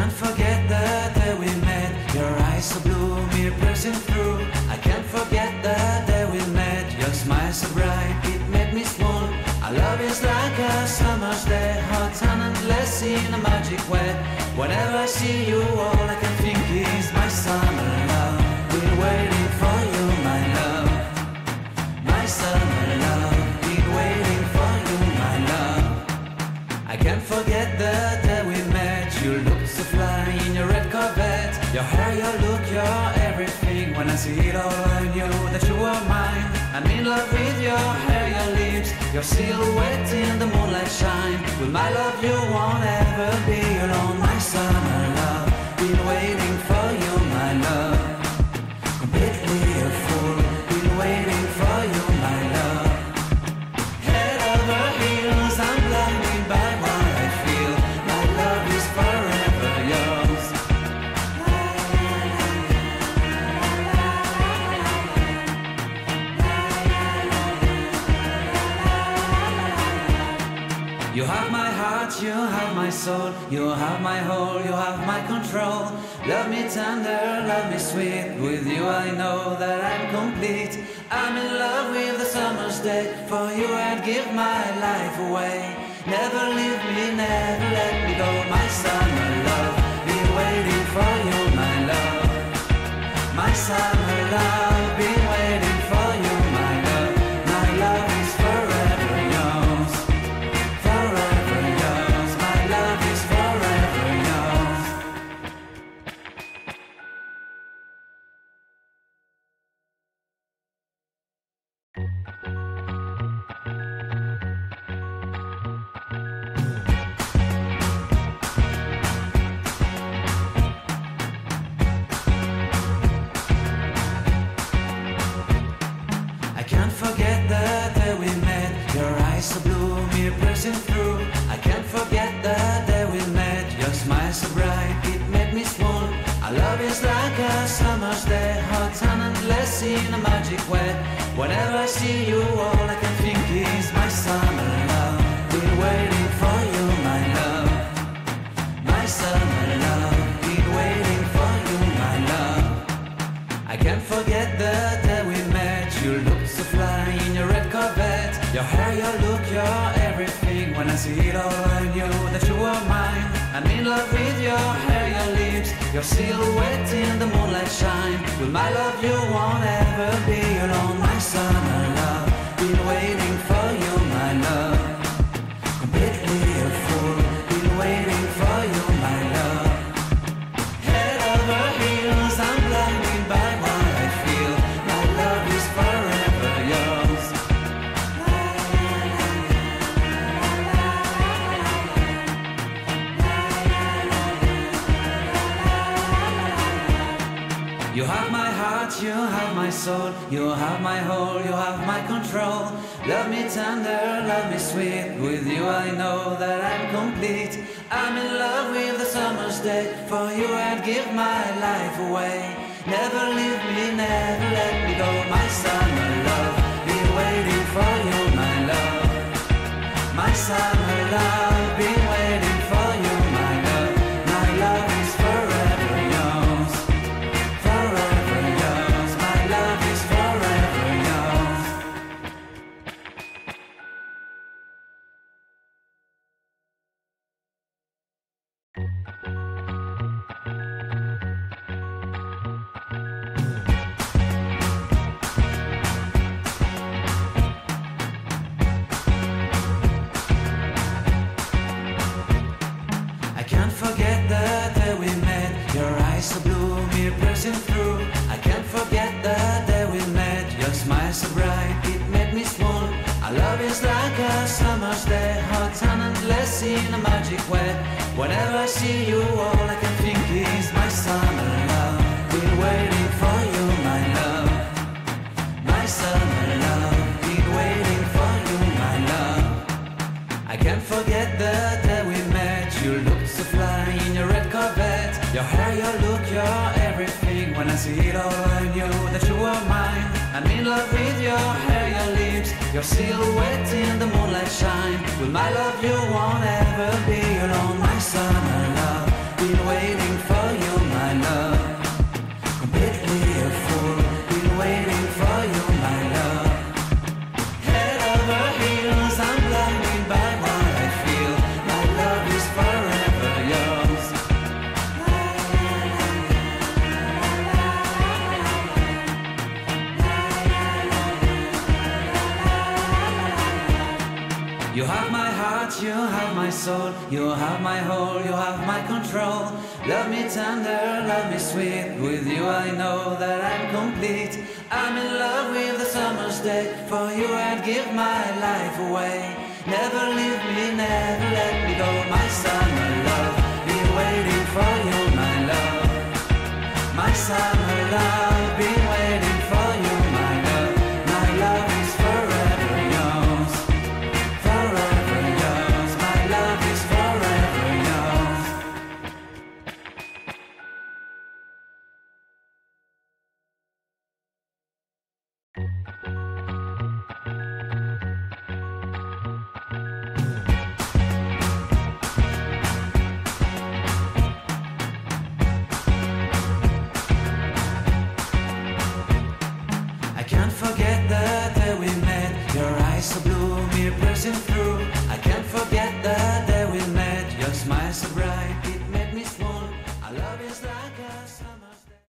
can't forget the day we met. Your eyes so blue, me piercing through. I can't forget the day we met. Your smile so bright, it made me swoon. Our love is like a summer's day, hot and endless in a magic way. Whenever I see you, all I can think is my summer love. Been waiting for you, my love. My summer love. Been waiting for you, my love. I can't forget the day we met. You looked so fly in your red Corvette. Your hair, your look, your everything. When I see it all, I knew that you were mine. I'm in love with your hair, your lips, your silhouette in the moonlight shine. With my love you won't ever be alone. My summer love, been waiting for you, my love. Completely a fool, been waiting for you, my love. Head over heels, I'm blinded by what I feel. My love is forever yours. You have my heart, you have my soul, you have my whole, you have my control. Love me tender, love me sweet. With you I know that I'm complete. I'm in love with the summer's day. For you I'd give my life away. Never leave me, never let me go. My summer love, been waiting for you, my love. My summer love, been waiting for you, my love. My love is forever yours. Forever yours. My love is forever yours. I can't forget the day we met. Your eyes so blue, me piercing through. I can't forget the day we met. Your smile so bright, it made me swoon. Our love is like a summer's day, hot and endless in a magic way. Whenever I see you, all I can think is my summer love. Been waiting for you, my love. My summer love. Been waiting for you, my love. I can't forget the day we met. You looked so fly in your red Corvette. Your hair, your look, your everything. When I see it all, I knew that you were mine. I'm in love with your hair, your lips, your silhouette in the moonlight shine. With my love you won't ever be alone. My summer love, been waiting for you, my love. Completely a fool, been waiting for you, my love. Head over heels, I'm blinded by what I feel. My love is forever yours. You have my heart, you have my soul, you have my whole, you have my control. Love me tender, love me sweet. With you I know that I'm complete. I'm in love with the summer's day. For you I'd give my life away. Never leave me, never let me go. My summer love, been waiting for you, my love. My summer love, been waiting for you, my love. My love is forever yours. Forever yours. My love is forever yours. I can't forget the day we met. Your eyes so blue, me piercing through. I can't forget the day we met. Your smile so bright, it made me swoon. Our love is like a summer's day, hot and endless in a magic way. Whenever I see you, all I can think is my summer love. Been waiting for you, my love. My summer love. Been waiting for you, my love. I can't forget the day we met. You looked so fly in your red Corvette. Your hair, your look, your everything. When I see it all, I knew that you were mine. I'm in love with your hair, your lips, your silhouette in the moonlight shine. With my love you won't ever be alone. My summer love, been waiting soul. You have my whole, you have my control. Love me tender, love me sweet. With you I know that I'm complete. I'm in love with the summer's day. For you I'd give my life away. Never leave me, never let me go. My summer love, be waiting for you, my love. My summer love.